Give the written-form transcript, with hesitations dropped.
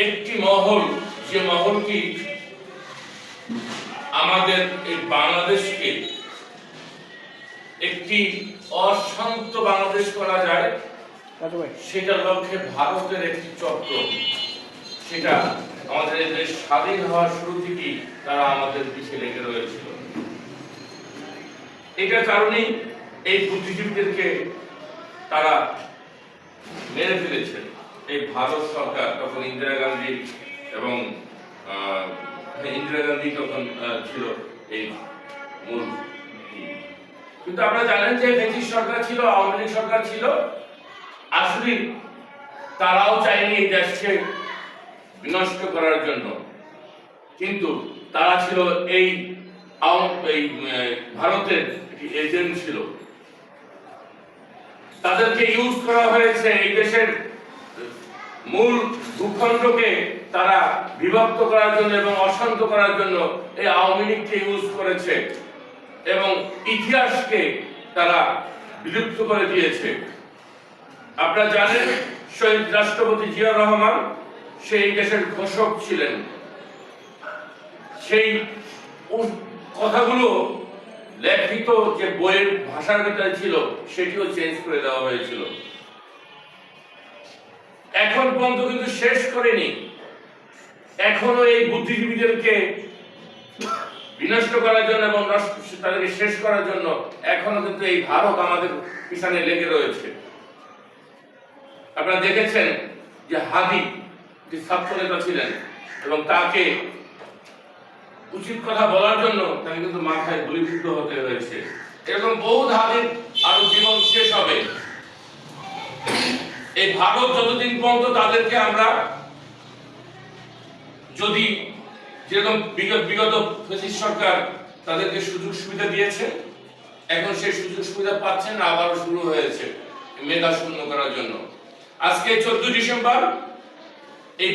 একটি মহল, যে মহলটি আমাদের এই বাংলাদেশকে একটি অশান্ত বাংলাদেশ করা যায় সেটা লক্ষ্যে ভারতের একটি চক্র, সেটা আমাদের এই দেশ স্বাধীন হওয়ার শুরু থেকেই তারা আমাদের পিছিয়ে লেগে রয়েছিল। এটার কারণেই এই বুদ্ধিজীবীদেরকে তারা মেরে ফেলেছেন। এই ভারত সরকার তখন ইন্দিরা গান্ধী এবং ইন্দিরা গান্ধী তখন ছিল এই মূল। কিন্তু আপনারা জানেন যে ব্রিটিশ সরকার ছিল, আওয়ামী লীগ সরকার ছিল, আসলে তারাও চায়নি এই দেশকে বিনষ্ট করার জন্য, কিন্তু তারা ছিল এই ভারতের এজেন্ট ছিল। তাদেরকে ইউজ করা হয়েছে এই দেশের মূল ভূখণ্ডকে তারা বিভক্ত করার জন্য এবং অশান্ত করার জন্য এই আওয়ামী লীগকে ইউজ করেছে এবং ইতিহাসকে তারা বিলুপ্ত করে দিয়েছে। আপনারা জানেন শহীদ রাষ্ট্রপতি জিয়াউর রহমান সেই দেশের ঘোষক ছিলেন। সেই কথাগুলো লেখিত যে বইয়ের ভাষার ভিতরে ছিল সেটিও চেঞ্জ করে দেওয়া হয়েছিল। এখন পর্যন্ত কিন্তু শেষ করেনি। এখনো এই বুদ্ধিজীবীদেরকে বিনষ্ট করার জন্য এবং তাদেরকে শেষ করার জন্য এখনো কিন্তু এই ভারত আমাদের পিছনে লেগে রয়েছে। আপনারা দেখেছেন যে হাদি যে ছাত্র নেতা ছিলেন এবং তাকে উচিত কথা বলার জন্য তাকে কিন্তু মাথায় গুলিবিদ্ধ হতে হয়েছে। এরকম বহু হাদির আরো জীবন শেষ হবে। এই ভারত যতদিন পর্যন্ত তাদেরকে আমরা যদি যেরকম বিগত ফ্যাসিস্ট সরকার তাদেরকে সুযোগ সুবিধা দিয়েছে, এখন সেই সুযোগ সুবিধা পাচ্ছেন না, আবারও শুরু হয়েছে মেধা শূন্য করার জন্য। আজকে 14 ডিসেম্বর এই